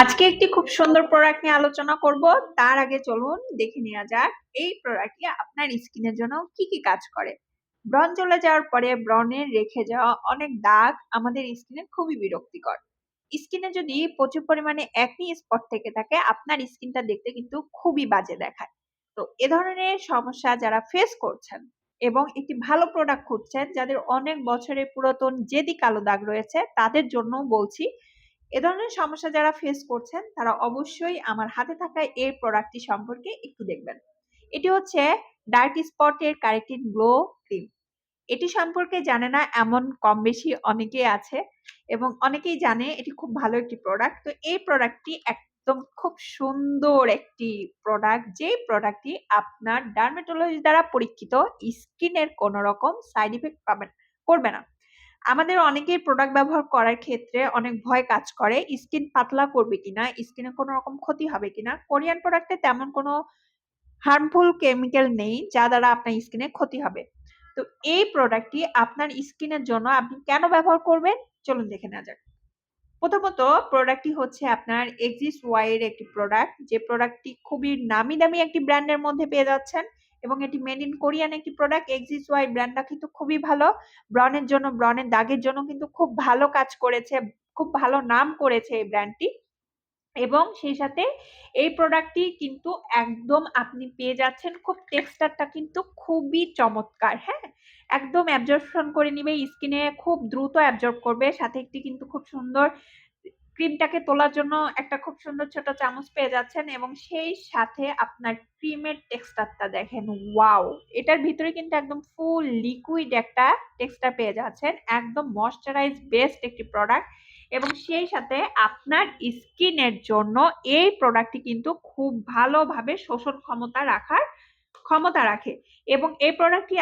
আজকে একটি খুব সুন্দর প্রোডাক্ট নিয়ে আলোচনা করব। তার আগে চলুন দেখে নেওয়া যাক এই প্রোডাক্টটি আপনার স্কিনের জন্য কি কি কাজ করে। ব্রণ চলে যাওয়ার পরে ব্রণের রেখে যাওয়া অনেক দাগ আমাদের স্কিনে খুবই বিরক্তিকর। স্কিনে যদি প্রচুর পরিমাণে একনি স্পট থেকে থাকে আপনার স্কিনটা দেখতে কিন্তু খুবই বাজে দেখায়। তো এ ধরনের সমস্যা যারা ফেস করছেন এবং একটি ভালো প্রোডাক্ট খুঁজছেন, যাদের অনেক বছরের পুরাতন জেদি কালো দাগ রয়েছে, তাদের জন্য বলছি এ ধরনের সমস্যা যারা ফেস করছেন তারা অবশ্যই আমার হাতে থাকা এই প্রোডাক্টটি সম্পর্কে একটু দেখবেন। এটি হচ্ছে ডার্ক স্পটের কারেক্টিং গ্লো ক্রিম। এটি সম্পর্কে জানে না এমন কম বেশি অনেকেই আছে এবং অনেকেই জানে এটি খুব ভালো একটি প্রোডাক্ট। তো এই প্রোডাক্টটি একদম খুব সুন্দর একটি প্রোডাক্ট, যে প্রোডাক্টটি আপনার ডার্মেটোলজি দ্বারা পরীক্ষিত, স্কিনের কোনো রকম সাইড ইফেক্ট করবে না। আমাদের অনেকেই প্রোডাক্ট ব্যবহার করার ক্ষেত্রে অনেক ভয় কাজ করে, স্কিন পাতলা করবে কিনা, স্কিনে কোনো রকম ক্ষতি হবে কিনা। কোরিয়ান প্রোডাক্টে তেমন কোনো হার্মফুল কেমিক্যাল নেই যা দ্বারা আপনার স্কিনে ক্ষতি হবে। তো এই প্রোডাক্টটি আপনার স্কিনের জন্য আপনি কেন ব্যবহার করবেন, চলুন দেখে নেওয়া যাক। প্রথমত, প্রোডাক্টটি হচ্ছে আপনার এক্সিস ওয়াই এর একটি প্রোডাক্ট, যে প্রোডাক্টটি খুবই নামি দামি একটি ব্র্যান্ডের মধ্যে পেয়ে যাচ্ছেন এবং এটি মেড ইন কোরিয়ান একটি প্রোডাক্ট। এক্সিস ওয়াই ব্র্যান্ডটা কিন্তু খুবই ভালো, ব্রণের জন্য, ব্রণের দাগের জন্য কিন্তু খুব ভালো কাজ করেছে, খুব ভালো নাম করেছে এই ব্র্যান্ডটি। এবং সেই সাথে এই প্রোডাক্টটি কিন্তু একদম আপনি পেয়ে যাচ্ছেন, খুব টেক্সচারটা কিন্তু খুবই চমৎকার। হ্যাঁ, একদম অ্যাবজর্পশন করে নিবে, স্কিনে খুব দ্রুত অ্যাবজর্ব করবে। সাথে একটি কিন্তু খুব সুন্দর ক্রিমটাকে তোলার জন্য একটা খুব সুন্দর ছোট চামচ পেয়ে যাচ্ছেন এবং সেই সাথে আপনার ক্রিমের টেক্সচারটা দেখেন, ওয়াও! এটার ভিতরে কিন্তু একদম ফুল লিকুইড একটা টেক্সচার পেয়ে যাচ্ছেন, একদম ময়শ্চারাইজ বেস্ট একটি প্রোডাক্ট। এবং সেই সাথে আপনার স্কিনের জন্য এই প্রোডাক্টটি কিন্তু খুব ভালোভাবে শোষণ ক্ষমতা রাখে। এবং এই প্রোডাক্টটি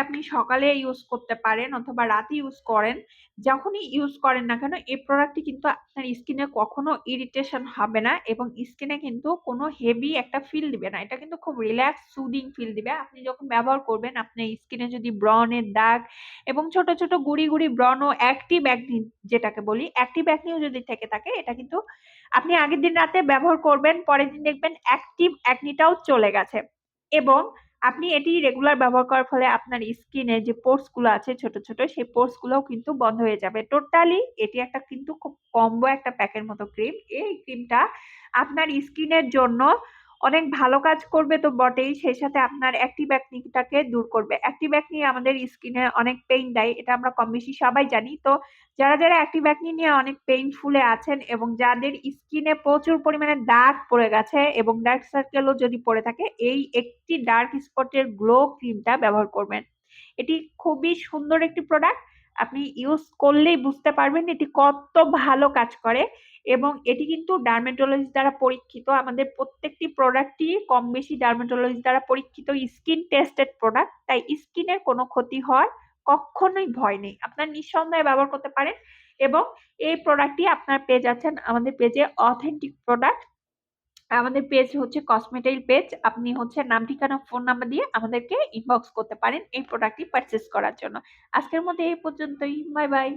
আপনি সকালে ইউজ করতে পারেন অথবা রাতে ইউজ করেন, যখনই ইউজ করেন না কেন এই প্রোডাক্টটি কিন্তু আপনার স্কিনে কখনো ইরিটেশন হবে না এবং স্কিনে কিন্তু কোনো হেভি একটা ফিল দিবে না। এটা কিন্তু খুব রিল্যাক্স সুদিং ফিল দিবে। আপনি যখন ব্যবহার করবেন আপনার স্কিনে যদি ব্রণের দাগ এবং ছোট ছোট গুড়ি গুড়ি ব্রণ ও অ্যাক্টিভ অ্যাকনি, যেটাকে বলি অ্যাক্টিভ অ্যাকনিও যদি থেকে থাকে, এটা কিন্তু আপনি আগের দিন রাতে ব্যবহার করবেন, পরের দিন দেখবেন অ্যাক্টিভ অ্যাকনিটাও চলে গেছে। এবং আপনি এটি রেগুলার ব্যবহার করার ফলে আপনার স্কিনে যে পোর্স গুলো আছে ছোট ছোট, সেই পোর্স গুলোও কিন্তু বন্ধ হয়ে যাবে টোটালি। এটি একটা কিন্তু খুব কম্বো একটা প্যাকের মতো ক্রিম। এই ক্রিমটা আপনার স্কিনের জন্য অনেক ভালো কাজ করবে তো বটেই, সেই সাথে আপনার অ্যাক্টিভ অ্যাকনিটাকে দূর করবে। অ্যাক্টিভ অ্যাকনি আমাদের স্কিনে অনেক পেইন দেয়, এটা আমরা কম বেশি সবাই জানি। তো যারা যারা অ্যাক্টিভ অ্যাকনি নিয়ে অনেক পেইনফুলে আছেন এবং যাদের স্কিনে প্রচুর পরিমাণে দাগ পড়ে গেছে এবং ডার্ক সার্কেলও যদি পড়ে থাকে, এই একটি ডার্ক স্পটের গ্লো ক্রিমটা ব্যবহার করবেন। এটি খুবই সুন্দর একটি প্রোডাক্ট, আপনি ইউজ করলেই বুঝতে পারবেন এটি কত ভালো কাজ করে। এবং এটি কিন্তু ডার্মেটোলজিস্ট দ্বারা পরীক্ষিত, আমাদের প্রত্যেকটি প্রোডাক্টই কম বেশি ডার্মেটোলজিস্ট দ্বারা পরীক্ষিত, স্কিন টেস্টেড প্রোডাক্ট। তাই স্কিনের কোনো ক্ষতি হওয়ার কখনোই ভয় নেই, আপনার নিঃসন্দেহে ব্যবহার করতে পারেন। এবং এই প্রোডাক্টটি আপনার পেয়ে যাচ্ছেন আমাদের পেজে অথেন্টিক প্রোডাক্ট। আমাদের পেজ হচ্ছে কসমেটাইল পেজ, আপনি হচ্ছে নাম ঠিকানা ফোন নাম্বার দিয়ে আমাদেরকে ইনবক্স করতে পারেন এই প্রোডাক্টটি পারচেস করার জন্য। আজকের মধ্যে এই পর্যন্তই, বাই বাই।